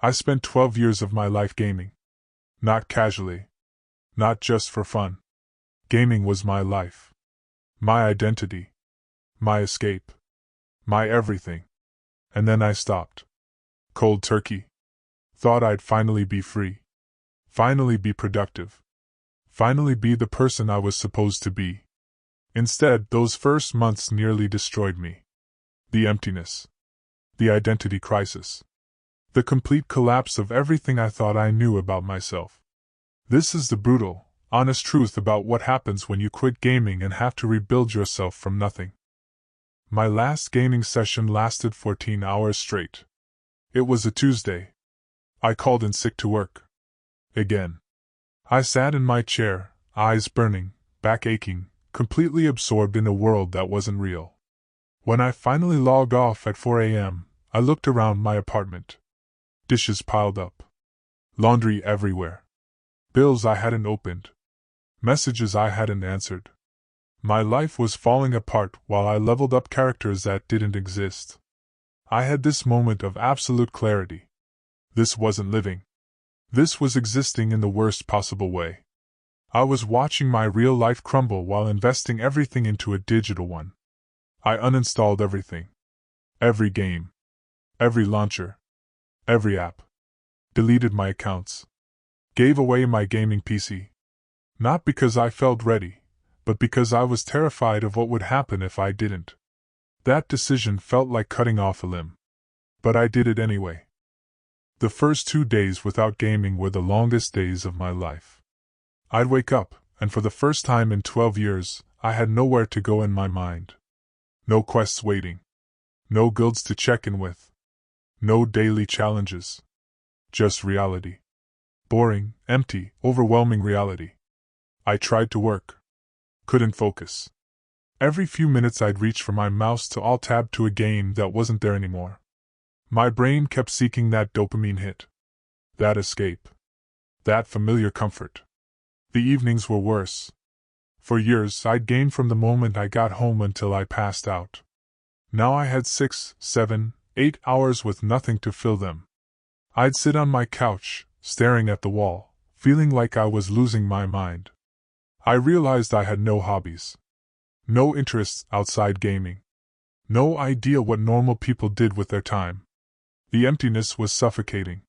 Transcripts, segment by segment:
I spent 12 years of my life gaming. Not casually. Not just for fun. Gaming was my life. My identity. My escape. My everything. And then I stopped. Cold turkey. Thought I'd finally be free. Finally be productive. Finally be the person I was supposed to be. Instead, those first months nearly destroyed me. The emptiness. The identity crisis. The complete collapse of everything I thought I knew about myself. This is the brutal, honest truth about what happens when you quit gaming and have to rebuild yourself from nothing. My last gaming session lasted 14 hours straight. It was a Tuesday. I called in sick to work. Again. I sat in my chair, eyes burning, back aching, completely absorbed in a world that wasn't real. When I finally logged off at 4 a.m., I looked around my apartment. Dishes piled up. Laundry everywhere. Bills I hadn't opened. Messages I hadn't answered. My life was falling apart while I leveled up characters that didn't exist. I had this moment of absolute clarity. This wasn't living. This was existing in the worst possible way. I was watching my real life crumble while investing everything into a digital one. I uninstalled everything. Every game. Every launcher. Every app. Deleted my accounts. Gave away my gaming PC. Not because I felt ready, but because I was terrified of what would happen if I didn't. That decision felt like cutting off a limb. But I did it anyway. The first 2 days without gaming were the longest days of my life. I'd wake up, and for the first time in 12 years, I had nowhere to go in my mind. No quests waiting. No guilds to check in with. No daily challenges. Just reality. Boring, empty, overwhelming reality. I tried to work. Couldn't focus. Every few minutes I'd reach for my mouse to alt-tab to a game that wasn't there anymore. My brain kept seeking that dopamine hit. That escape. That familiar comfort. The evenings were worse. For years I'd gamed from the moment I got home until I passed out. Now I had 6, 7, 8 hours with nothing to fill them. I'd sit on my couch, staring at the wall, feeling like I was losing my mind. I realized I had no hobbies. No interests outside gaming. No idea what normal people did with their time. The emptiness was suffocating.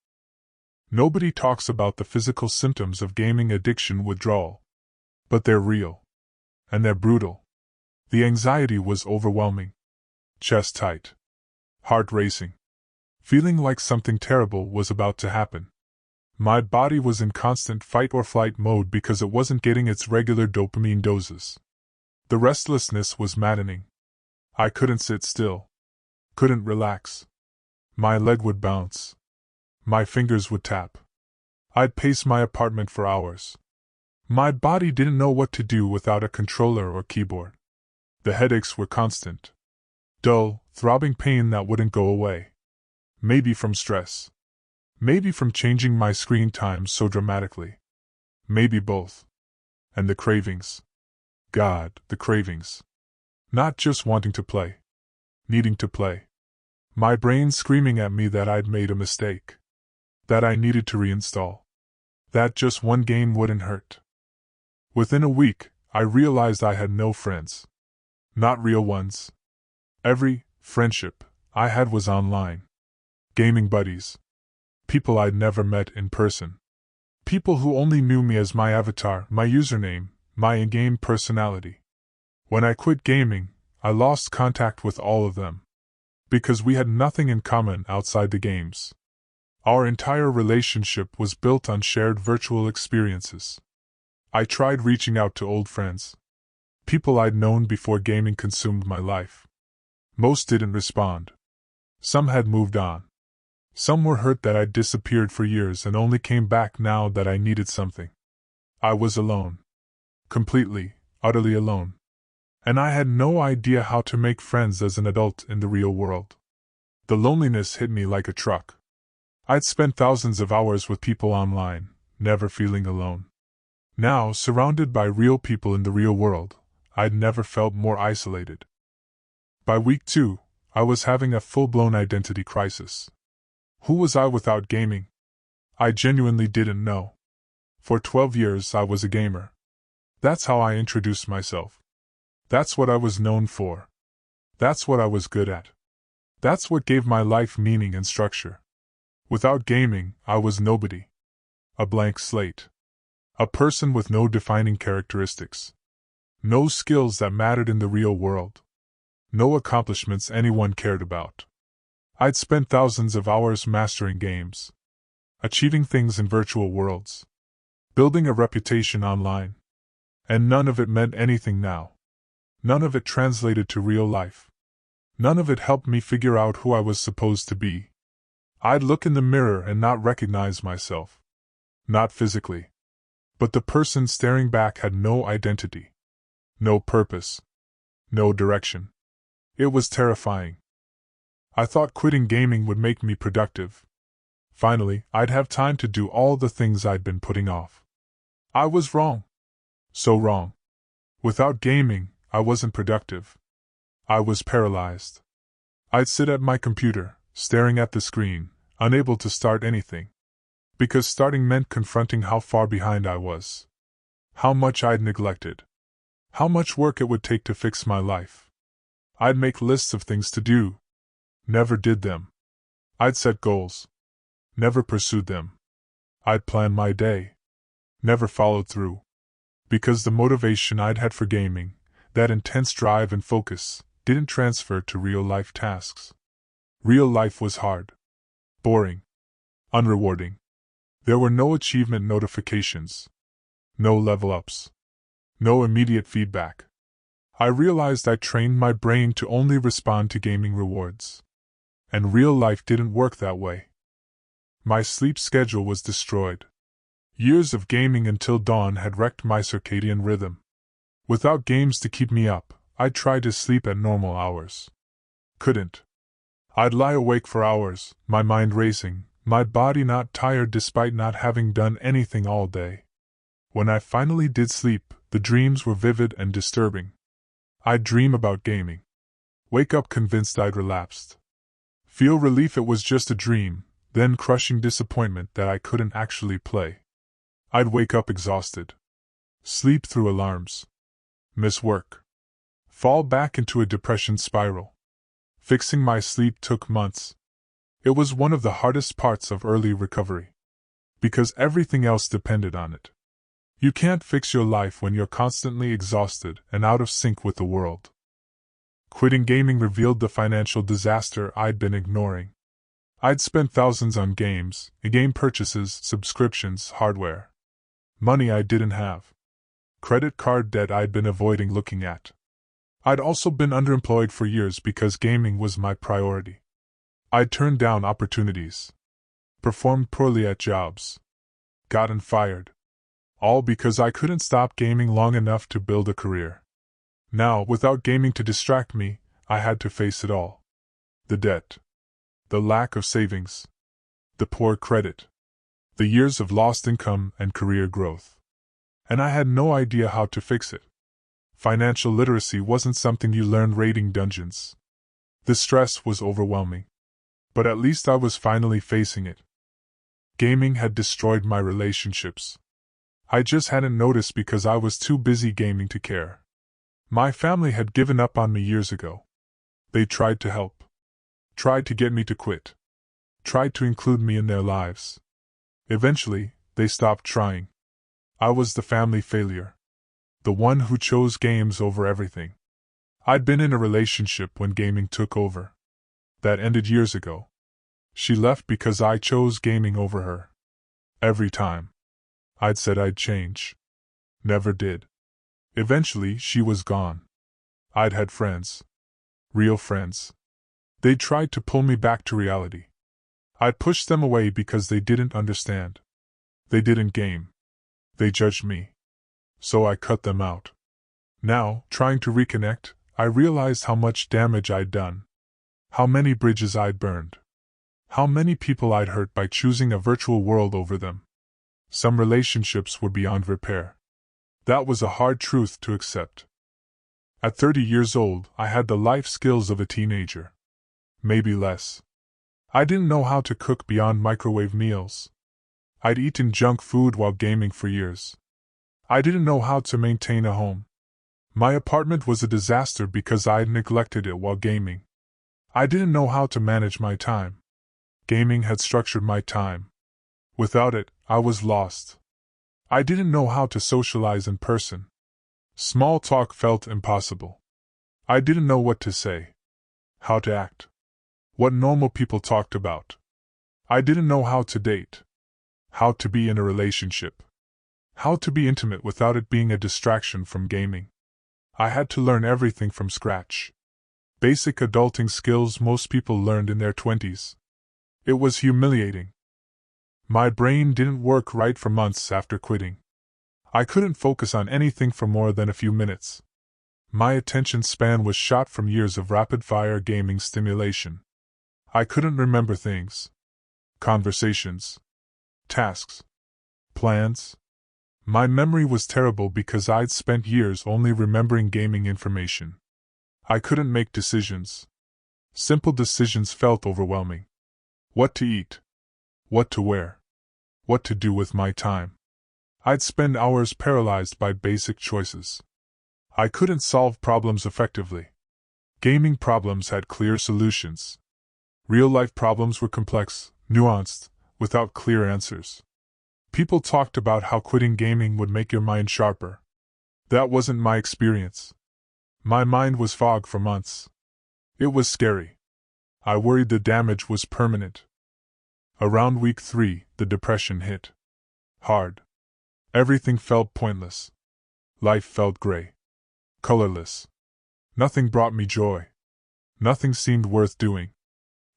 Nobody talks about the physical symptoms of gaming addiction withdrawal. But they're real. And they're brutal. The anxiety was overwhelming. Chest tight. Heart racing. Feeling like something terrible was about to happen. My body was in constant fight-or-flight mode because it wasn't getting its regular dopamine doses. The restlessness was maddening. I couldn't sit still. Couldn't relax. My leg would bounce. My fingers would tap. I'd pace my apartment for hours. My body didn't know what to do without a controller or keyboard. The headaches were constant. Dull, throbbing pain that wouldn't go away. Maybe from stress. Maybe from changing my screen time so dramatically. Maybe both. And the cravings. God, the cravings. Not just wanting to play. Needing to play. My brain screaming at me that I'd made a mistake. That I needed to reinstall. That just one game wouldn't hurt. Within a week, I realized I had no friends. Not real ones. Every friendship I had was online. Gaming buddies. People I'd never met in person. People who only knew me as my avatar, my username, my in-game personality. When I quit gaming, I lost contact with all of them. Because we had nothing in common outside the games. Our entire relationship was built on shared virtual experiences. I tried reaching out to old friends. People I'd known before gaming consumed my life. Most didn't respond. Some had moved on. Some were hurt that I'd disappeared for years and only came back now that I needed something. I was alone. Completely, utterly alone. And I had no idea how to make friends as an adult in the real world. The loneliness hit me like a truck. I'd spent thousands of hours with people online, never feeling alone. Now, surrounded by real people in the real world, I'd never felt more isolated. By week 2, I was having a full-blown identity crisis. Who was I without gaming? I genuinely didn't know. For 12 years I was a gamer. That's how I introduced myself. That's what I was known for. That's what I was good at. That's what gave my life meaning and structure. Without gaming, I was nobody. A blank slate. A person with no defining characteristics. No skills that mattered in the real world. No accomplishments anyone cared about. I'd spent thousands of hours mastering games. Achieving things in virtual worlds. Building a reputation online. And none of it meant anything now. None of it translated to real life. None of it helped me figure out who I was supposed to be. I'd look in the mirror and not recognize myself. Not physically. But the person staring back had no identity. No purpose. No direction. It was terrifying. I thought quitting gaming would make me productive. Finally, I'd have time to do all the things I'd been putting off. I was wrong. So wrong. Without gaming, I wasn't productive. I was paralyzed. I'd sit at my computer, staring at the screen, unable to start anything. Because starting meant confronting how far behind I was. How much I'd neglected. How much work it would take to fix my life. I'd make lists of things to do. Never did them. I'd set goals. Never pursued them. I'd plan my day. Never followed through. Because the motivation I'd had for gaming, that intense drive and focus, didn't transfer to real-life tasks. Real life was hard. Boring. Unrewarding. There were no achievement notifications. No level-ups. No immediate feedback. I realized I trained my brain to only respond to gaming rewards. And real life didn't work that way. My sleep schedule was destroyed. Years of gaming until dawn had wrecked my circadian rhythm. Without games to keep me up, I'd try to sleep at normal hours. Couldn't. I'd lie awake for hours, my mind racing, my body not tired despite not having done anything all day. When I finally did sleep, the dreams were vivid and disturbing. I'd dream about gaming. Wake up convinced I'd relapsed. Feel relief it was just a dream, then crushing disappointment that I couldn't actually play. I'd wake up exhausted. Sleep through alarms. Miss work. Fall back into a depression spiral. Fixing my sleep took months. It was one of the hardest parts of early recovery. Because everything else depended on it. You can't fix your life when you're constantly exhausted and out of sync with the world. Quitting gaming revealed the financial disaster I'd been ignoring. I'd spent thousands on games, in-game purchases, subscriptions, hardware. Money I didn't have. Credit card debt I'd been avoiding looking at. I'd also been underemployed for years because gaming was my priority. I'd turned down opportunities. Performed poorly at jobs. Gotten fired. All because I couldn't stop gaming long enough to build a career. Now, without gaming to distract me, I had to face it all. The debt. The lack of savings. The poor credit. The years of lost income and career growth. And I had no idea how to fix it. Financial literacy wasn't something you learned raiding dungeons. The stress was overwhelming. But at least I was finally facing it. Gaming had destroyed my relationships. I just hadn't noticed because I was too busy gaming to care. My family had given up on me years ago. They tried to help. Tried to get me to quit. Tried to include me in their lives. Eventually, they stopped trying. I was the family failure. The one who chose games over everything. I'd been in a relationship when gaming took over. That ended years ago. She left because I chose gaming over her. Every time. I'd said I'd change. Never did. Eventually, she was gone. I'd had friends. Real friends. They tried to pull me back to reality. I'd pushed them away because they didn't understand. They didn't game. They judged me. So I cut them out. Now, trying to reconnect, I realized how much damage I'd done. How many bridges I'd burned. How many people I'd hurt by choosing a virtual world over them. Some relationships were beyond repair. That was a hard truth to accept. At 30 years old, I had the life skills of a teenager. Maybe less. I didn't know how to cook beyond microwave meals. I'd eaten junk food while gaming for years. I didn't know how to maintain a home. My apartment was a disaster because I'd neglected it while gaming. I didn't know how to manage my time. Gaming had structured my time. Without it, I was lost. I didn't know how to socialize in person. Small talk felt impossible. I didn't know what to say, how to act, what normal people talked about. I didn't know how to date, how to be in a relationship, how to be intimate without it being a distraction from gaming. I had to learn everything from scratch. Basic adulting skills most people learned in their 20s. It was humiliating. My brain didn't work right for months after quitting. I couldn't focus on anything for more than a few minutes. My attention span was shot from years of rapid-fire gaming stimulation. I couldn't remember things. Conversations. Tasks. Plans. My memory was terrible because I'd spent years only remembering gaming information. I couldn't make decisions. Simple decisions felt overwhelming. What to eat. What to wear. What to do with my time. I'd spend hours paralyzed by basic choices. I couldn't solve problems effectively. Gaming problems had clear solutions. Real-life problems were complex, nuanced, without clear answers. People talked about how quitting gaming would make your mind sharper. That wasn't my experience. My mind was fogged for months. It was scary. I worried the damage was permanent. Around week 3, the depression hit. Hard. Everything felt pointless. Life felt gray. Colorless. Nothing brought me joy. Nothing seemed worth doing.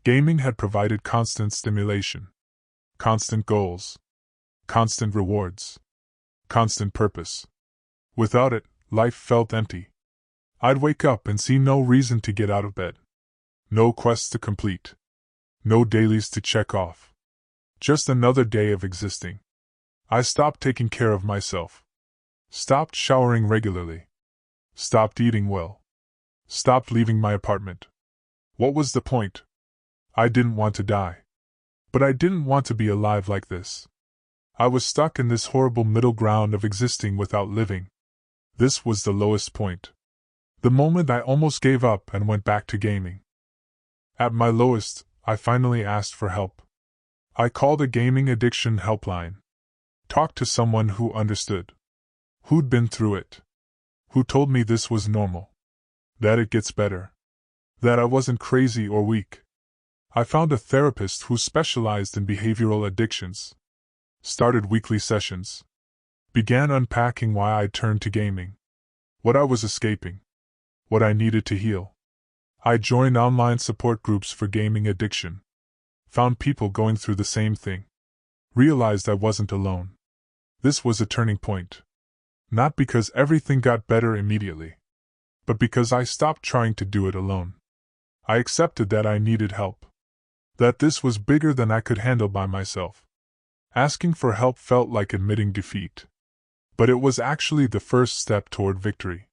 Gaming had provided constant stimulation. Constant goals. Constant rewards. Constant purpose. Without it, life felt empty. I'd wake up and see no reason to get out of bed. No quests to complete. No dailies to check off. Just another day of existing. I stopped taking care of myself. Stopped showering regularly. Stopped eating well. Stopped leaving my apartment. What was the point? I didn't want to die. But I didn't want to be alive like this. I was stuck in this horrible middle ground of existing without living. This was the lowest point. The moment I almost gave up and went back to gaming. At my lowest, I finally asked for help. I called a gaming addiction helpline. Talked to someone who understood. Who'd been through it. Who told me this was normal. That it gets better. That I wasn't crazy or weak. I found a therapist who specialized in behavioral addictions. Started weekly sessions. Began unpacking why I'd turned to gaming. What I was escaping. What I needed to heal. I joined online support groups for gaming addiction. Found people going through the same thing. Realized I wasn't alone. This was a turning point. Not because everything got better immediately, but because I stopped trying to do it alone. I accepted that I needed help. That this was bigger than I could handle by myself. Asking for help felt like admitting defeat. But it was actually the first step toward victory.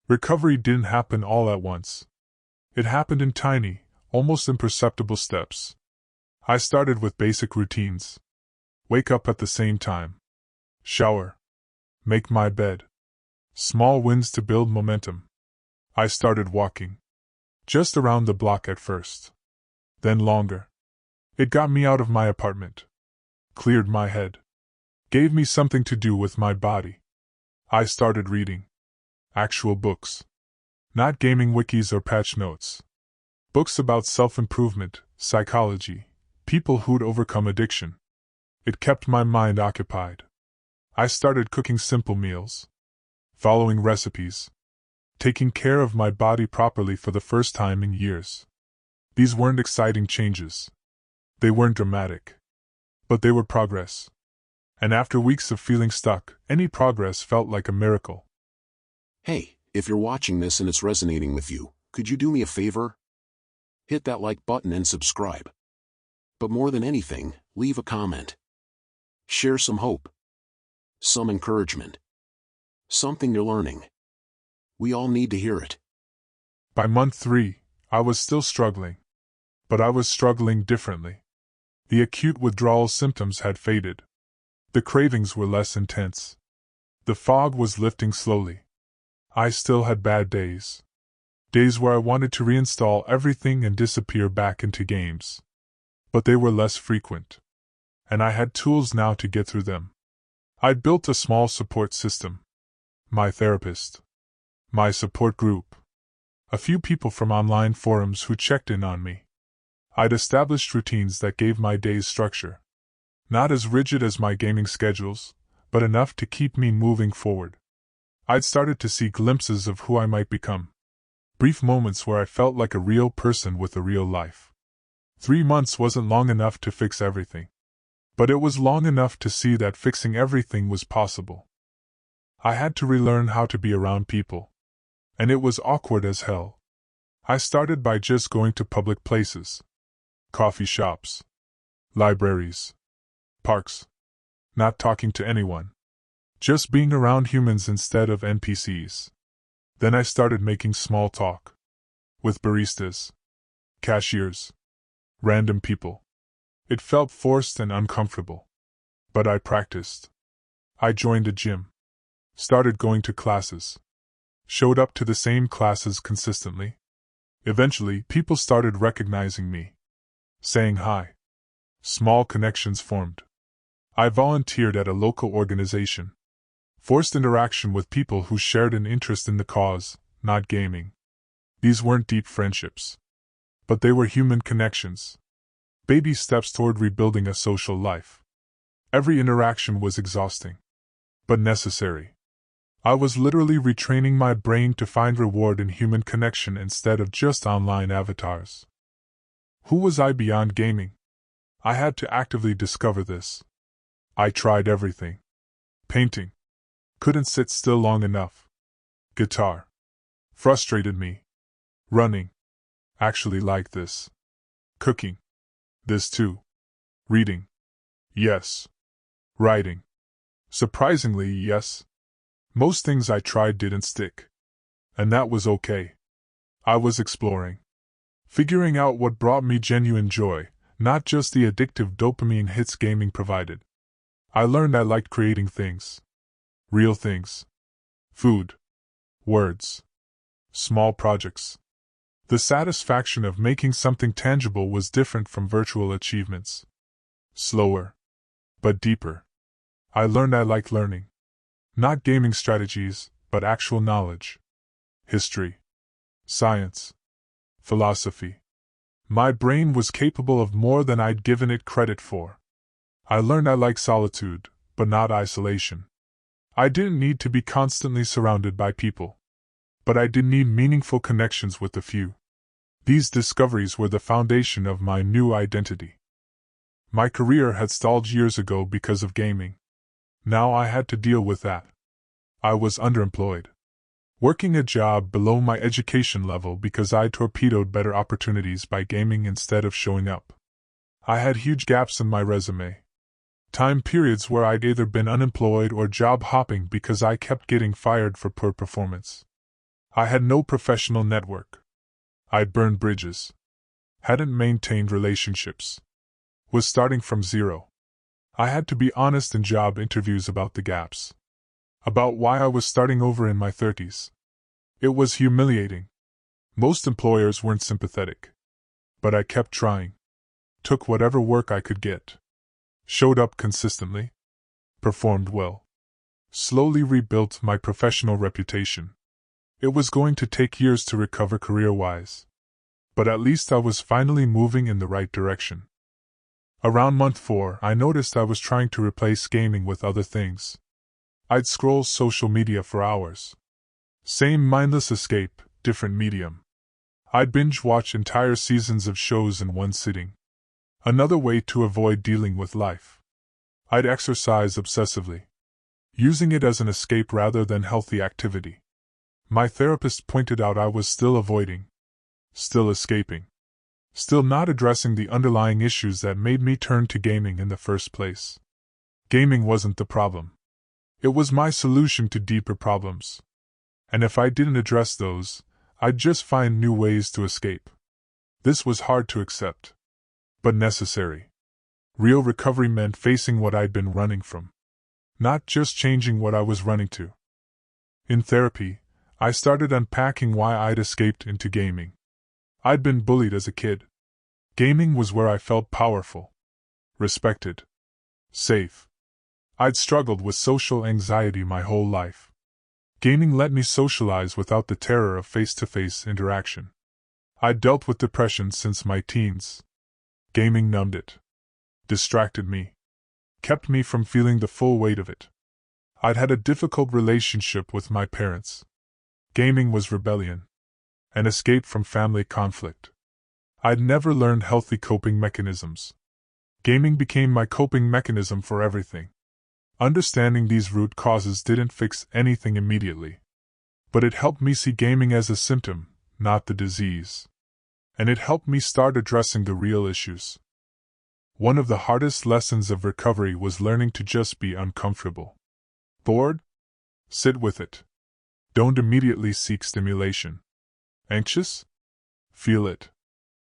Recovery didn't happen all at once. It happened in tiny, almost imperceptible steps. I started with basic routines. Wake up at the same time. Shower. Make my bed. Small wins to build momentum. I started walking. Just around the block at first. Then longer. It got me out of my apartment. Cleared my head. Gave me something to do with my body. I started reading. Actual books. Not gaming wikis or patch notes. Books about self-improvement, psychology, people who'd overcome addiction. It kept my mind occupied. I started cooking simple meals. Following recipes. Taking care of my body properly for the first time in years. These weren't exciting changes. They weren't dramatic. But they were progress. And after weeks of feeling stuck, any progress felt like a miracle. Hey, if you're watching this and it's resonating with you, could you do me a favor? Hit that like button and subscribe. But more than anything, leave a comment. Share some hope. Some encouragement. Something you're learning. We all need to hear it. By month 3, I was still struggling. But I was struggling differently. The acute withdrawal symptoms had faded. The cravings were less intense. The fog was lifting slowly. I still had bad days. Days where I wanted to reinstall everything and disappear back into games. But they were less frequent. And I had tools now to get through them. I'd built a small support system. My therapist. My support group. A few people from online forums who checked in on me. I'd established routines that gave my days structure. Not as rigid as my gaming schedules, but enough to keep me moving forward. I'd started to see glimpses of who I might become. Brief moments where I felt like a real person with a real life. 3 months wasn't long enough to fix everything. But it was long enough to see that fixing everything was possible. I had to relearn how to be around people. And it was awkward as hell. I started by just going to public places. Coffee shops. Libraries. Parks. Not talking to anyone. Just being around humans instead of NPCs. Then I started making small talk. With baristas. Cashiers. Random people. It felt forced and uncomfortable. But I practiced. I joined a gym. Started going to classes. Showed up to the same classes consistently. Eventually, people started recognizing me. Saying hi. Small connections formed. I volunteered at a local organization. Forced interaction with people who shared an interest in the cause, not gaming. These weren't deep friendships. But they were human connections. Baby steps toward rebuilding a social life. Every interaction was exhausting. But necessary. I was literally retraining my brain to find reward in human connection instead of just online avatars. Who was I beyond gaming? I had to actively discover this. I tried everything. Painting. Couldn't sit still long enough. Guitar. Frustrated me. Running. Actually like this. Cooking. This too. Reading. Yes. Writing. Surprisingly, yes. Most things I tried didn't stick. And that was okay. I was exploring. Figuring out what brought me genuine joy, not just the addictive dopamine hits gaming provided. I learned I liked creating things. Real things. Food. Words. Small projects. The satisfaction of making something tangible was different from virtual achievements. Slower. But deeper. I learned I liked learning. Not gaming strategies, but actual knowledge. History. Science. Philosophy. My brain was capable of more than I'd given it credit for. I learned I liked solitude, but not isolation. I didn't need to be constantly surrounded by people. But I did need meaningful connections with the few. These discoveries were the foundation of my new identity. My career had stalled years ago because of gaming. Now I had to deal with that. I was underemployed. Working a job below my education level because I torpedoed better opportunities by gaming instead of showing up. I had huge gaps in my resume. Time periods where I'd either been unemployed or job hopping because I kept getting fired for poor performance. I had no professional network. I'd burned bridges. Hadn't maintained relationships. Was starting from zero. I had to be honest in job interviews about the gaps. About why I was starting over in my 30s. It was humiliating. Most employers weren't sympathetic. But I kept trying. Took whatever work I could get. Showed up consistently. Performed well. Slowly rebuilt my professional reputation. It was going to take years to recover career-wise. But at least I was finally moving in the right direction. Around month 4, I noticed I was trying to replace gaming with other things. I'd scroll social media for hours. Same mindless escape, different medium. I'd binge-watch entire seasons of shows in one sitting. Another way to avoid dealing with life. I'd exercise obsessively. Using it as an escape rather than healthy activity. My therapist pointed out I was still avoiding. Still escaping. Still not addressing the underlying issues that made me turn to gaming in the first place. Gaming wasn't the problem. It was my solution to deeper problems. And if I didn't address those, I'd just find new ways to escape. This was hard to accept, but necessary. Real recovery meant facing what I'd been running from, not just changing what I was running to. In therapy, I started unpacking why I'd escaped into gaming. I'd been bullied as a kid. Gaming was where I felt powerful, respected, safe. I'd struggled with social anxiety my whole life. Gaming let me socialize without the terror of face-to-face interaction. I'd dealt with depression since my teens. Gaming numbed it, distracted me, kept me from feeling the full weight of it. I'd had a difficult relationship with my parents. Gaming was rebellion, an escape from family conflict. I'd never learned healthy coping mechanisms. Gaming became my coping mechanism for everything. Understanding these root causes didn't fix anything immediately, but it helped me see gaming as a symptom, not the disease. And it helped me start addressing the real issues. One of the hardest lessons of recovery was learning to just be uncomfortable. Bored? Sit with it. Don't immediately seek stimulation. Anxious? Feel it.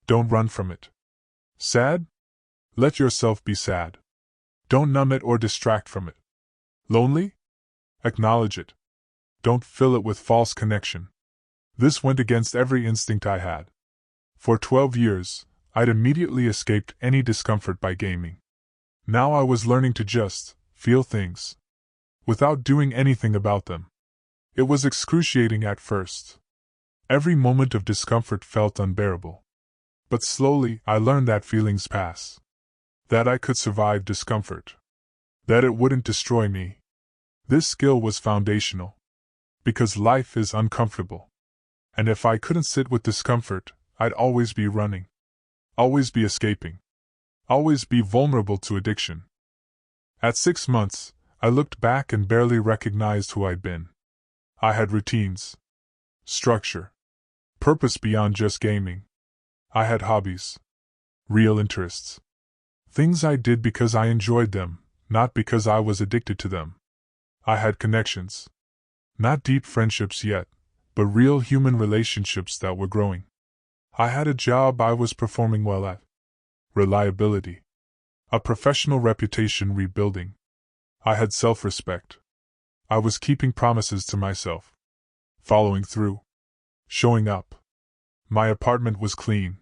Don't run from it. Sad? Let yourself be sad. Don't numb it or distract from it. Lonely? Acknowledge it. Don't fill it with false connection. This went against every instinct I had. For 12 years, I'd immediately escaped any discomfort by gaming. Now I was learning to just feel things, without doing anything about them. It was excruciating at first. Every moment of discomfort felt unbearable. But slowly, I learned that feelings pass. That I could survive discomfort. That it wouldn't destroy me. This skill was foundational. Because life is uncomfortable. And if I couldn't sit with discomfort, I'd always be running. Always be escaping. Always be vulnerable to addiction. At 6 months, I looked back and barely recognized who I'd been. I had routines, structure, purpose beyond just gaming. I had hobbies, real interests. Things I did because I enjoyed them, not because I was addicted to them. I had connections. Not deep friendships yet, but real human relationships that were growing. I had a job I was performing well at. Reliability. A professional reputation rebuilding. I had self-respect. I was keeping promises to myself. Following through. Showing up. My apartment was clean.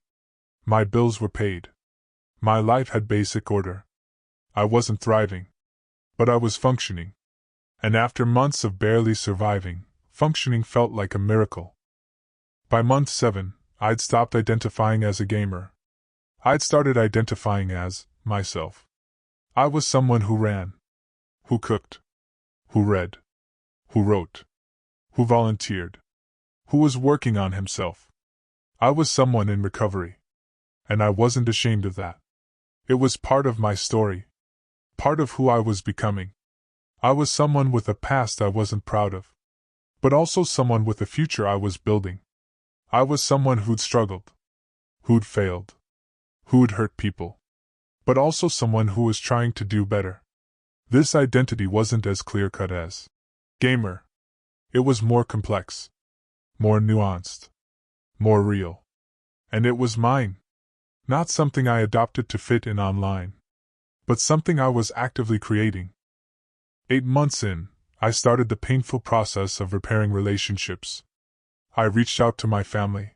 My bills were paid. My life had basic order. I wasn't thriving, but I was functioning. And after months of barely surviving, functioning felt like a miracle. By month 7, I'd stopped identifying as a gamer. I'd started identifying as myself. I was someone who ran, who cooked, who read, who wrote, who volunteered, who was working on himself. I was someone in recovery. And I wasn't ashamed of that. It was part of my story. Part of who I was becoming. I was someone with a past I wasn't proud of. But also someone with a future I was building. I was someone who'd struggled. Who'd failed. Who'd hurt people. But also someone who was trying to do better. This identity wasn't as clear-cut as gamer. It was more complex. More nuanced. More real. And it was mine. Not something I adopted to fit in online, but something I was actively creating. 8 months in, I started the painful process of repairing relationships. I reached out to my family.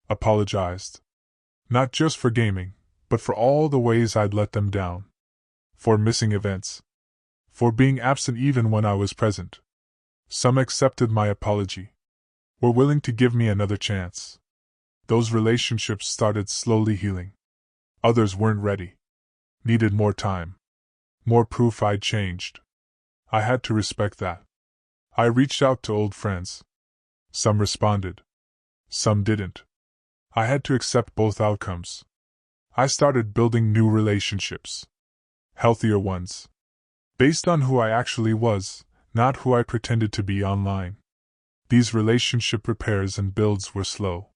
Apologized. Not just for gaming, but for all the ways I'd let them down. For missing events. For being absent even when I was present. Some accepted my apology. Were willing to give me another chance. Those relationships started slowly healing. Others weren't ready. Needed more time. More proof I'd changed. I had to respect that. I reached out to old friends. Some responded. Some didn't. I had to accept both outcomes. I started building new relationships. Healthier ones. Based on who I actually was, not who I pretended to be online. These relationship repairs and builds were slow.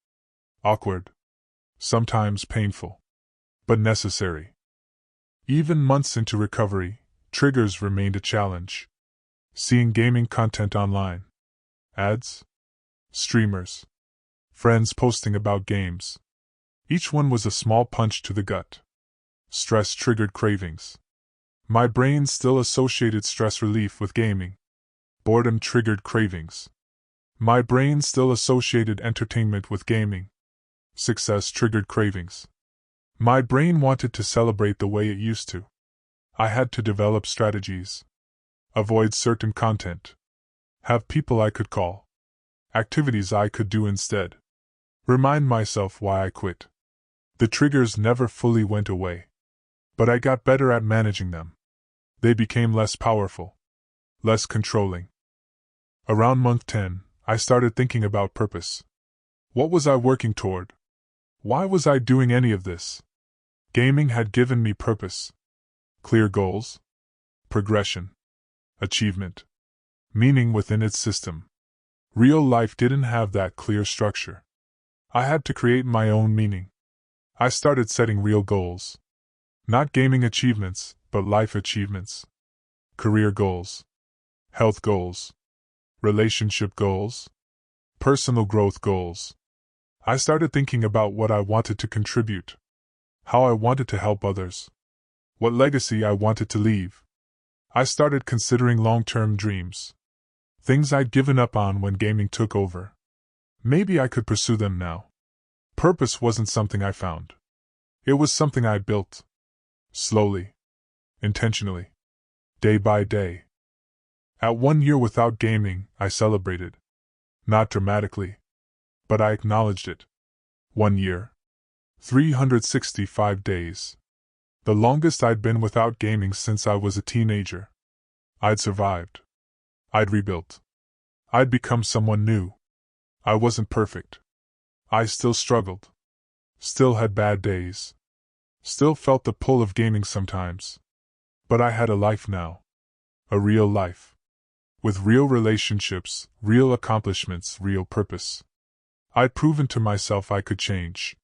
Awkward. Sometimes painful. But necessary. Even months into recovery, triggers remained a challenge. Seeing gaming content online. Ads. Streamers. Friends posting about games. Each one was a small punch to the gut. Stress triggered cravings. My brain still associated stress relief with gaming. Boredom triggered cravings. My brain still associated entertainment with gaming. Success triggered cravings. My brain wanted to celebrate the way it used to. I had to develop strategies. Avoid certain content. Have people I could call. Activities I could do instead. Remind myself why I quit. The triggers never fully went away. But I got better at managing them. They became less powerful. Less controlling. Around month 10, I started thinking about purpose. What was I working toward? Why was I doing any of this? Gaming had given me purpose. Clear goals. Progression. Achievement. Meaning within its system. Real life didn't have that clear structure. I had to create my own meaning. I started setting real goals. Not gaming achievements, but life achievements. Career goals. Health goals. Relationship goals. Personal growth goals. I started thinking about what I wanted to contribute. How I wanted to help others. What legacy I wanted to leave. I started considering long-term dreams. Things I'd given up on when gaming took over. Maybe I could pursue them now. Purpose wasn't something I found. It was something I built. Slowly. Intentionally. Day by day. At 1 year without gaming, I celebrated. Not dramatically. But I acknowledged it. 1 year. 365 days. The longest I'd been without gaming since I was a teenager. I'd survived. I'd rebuilt. I'd become someone new. I wasn't perfect. I still struggled. Still had bad days. Still felt the pull of gaming sometimes. But I had a life now. A real life. With real relationships, real accomplishments, real purpose. I'd proven to myself I could change.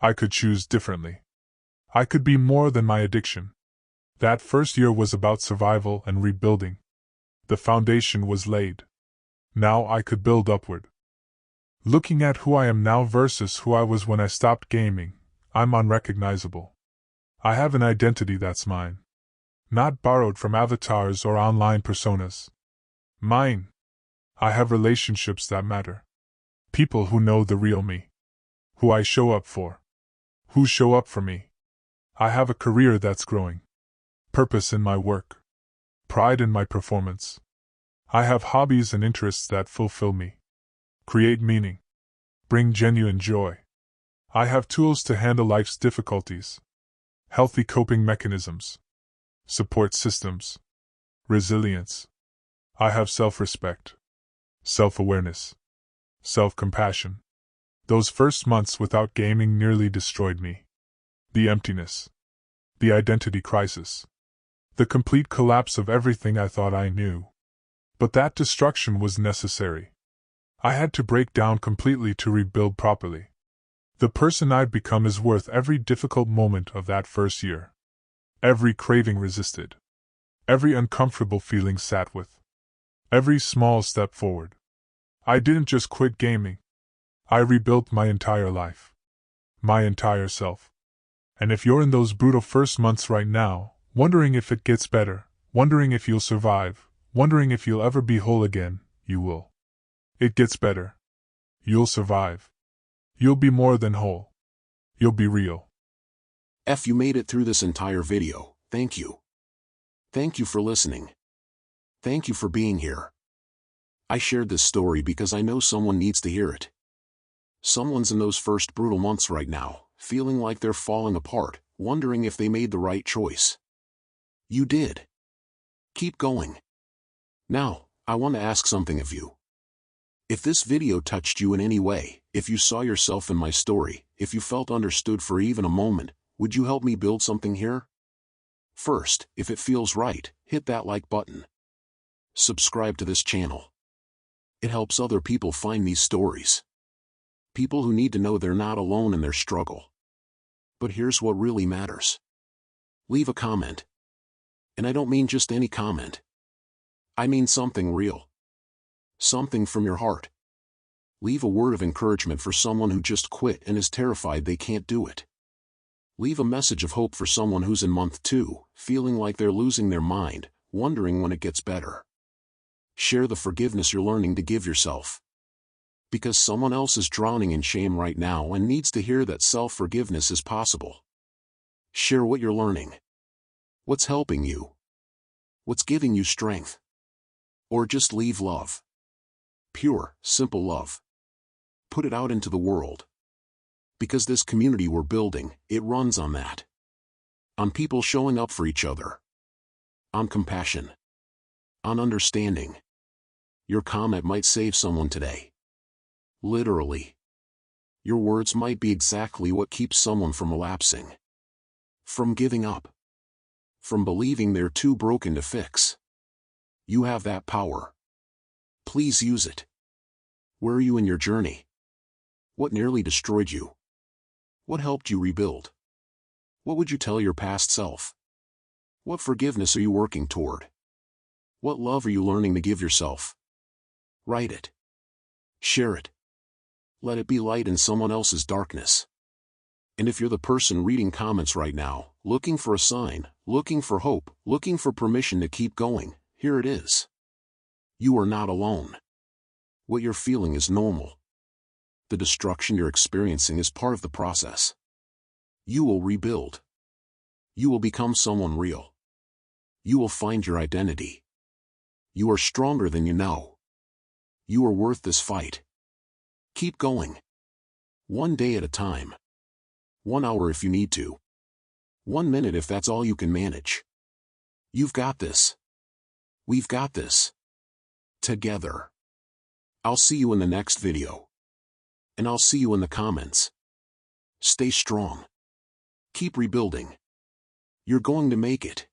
I could choose differently. I could be more than my addiction. That first year was about survival and rebuilding. The foundation was laid. Now I could build upward. Looking at who I am now versus who I was when I stopped gaming, I'm unrecognizable. I have an identity that's mine. Not borrowed from avatars or online personas. Mine. I have relationships that matter. People who know the real me. Who I show up for. Who show up for me. I have a career that's growing. Purpose in my work. Pride in my performance. I have hobbies and interests that fulfill me. Create meaning. Bring genuine joy. I have tools to handle life's difficulties. Healthy coping mechanisms. Support systems. Resilience. I have self-respect. Self-awareness. Self-compassion. Those first months without gaming nearly destroyed me. The emptiness. The identity crisis. The complete collapse of everything I thought I knew. But that destruction was necessary. I had to break down completely to rebuild properly. The person I'd become is worth every difficult moment of that first year. Every craving resisted. Every uncomfortable feeling sat with. Every small step forward. I didn't just quit gaming. I rebuilt my entire life. My entire self. And if you're in those brutal first months right now, wondering if it gets better, wondering if you'll survive, wondering if you'll ever be whole again, you will. It gets better. You'll survive. You'll be more than whole. You'll be real. If you made it through this entire video, thank you. Thank you for listening. Thank you for being here. I shared this story because I know someone needs to hear it. Someone's in those first brutal months right now, feeling like they're falling apart, wondering if they made the right choice. You did. Keep going. Now, I want to ask something of you. If this video touched you in any way, if you saw yourself in my story, if you felt understood for even a moment, would you help me build something here? First, if it feels right, hit that like button. Subscribe to this channel. It helps other people find these stories. People who need to know they're not alone in their struggle. But here's what really matters. Leave a comment. And I don't mean just any comment. I mean something real. Something from your heart. Leave a word of encouragement for someone who just quit and is terrified they can't do it. Leave a message of hope for someone who's in month 2, feeling like they're losing their mind, wondering when it gets better. Share the forgiveness you're learning to give yourself. Because someone else is drowning in shame right now and needs to hear that self-forgiveness is possible. Share what you're learning. What's helping you? What's giving you strength? Or just leave love. Pure, simple love. Put it out into the world. Because this community we're building, it runs on that. On people showing up for each other. On compassion. On understanding. Your comment might save someone today. Literally. Your words might be exactly what keeps someone from relapsing. From giving up. From believing they're too broken to fix. You have that power. Please use it. Where are you in your journey? What nearly destroyed you? What helped you rebuild? What would you tell your past self? What forgiveness are you working toward? What love are you learning to give yourself? Write it. Share it. Let it be light in someone else's darkness. And if you're the person reading comments right now, looking for a sign, looking for hope, looking for permission to keep going, here it is. You are not alone. What you're feeling is normal. The destruction you're experiencing is part of the process. You will rebuild. You will become someone real. You will find your identity. You are stronger than you know. You are worth this fight. Keep going. One day at a time. 1 hour if you need to. 1 minute if that's all you can manage. You've got this. We've got this. Together. I'll see you in the next video. And I'll see you in the comments. Stay strong. Keep rebuilding. You're going to make it.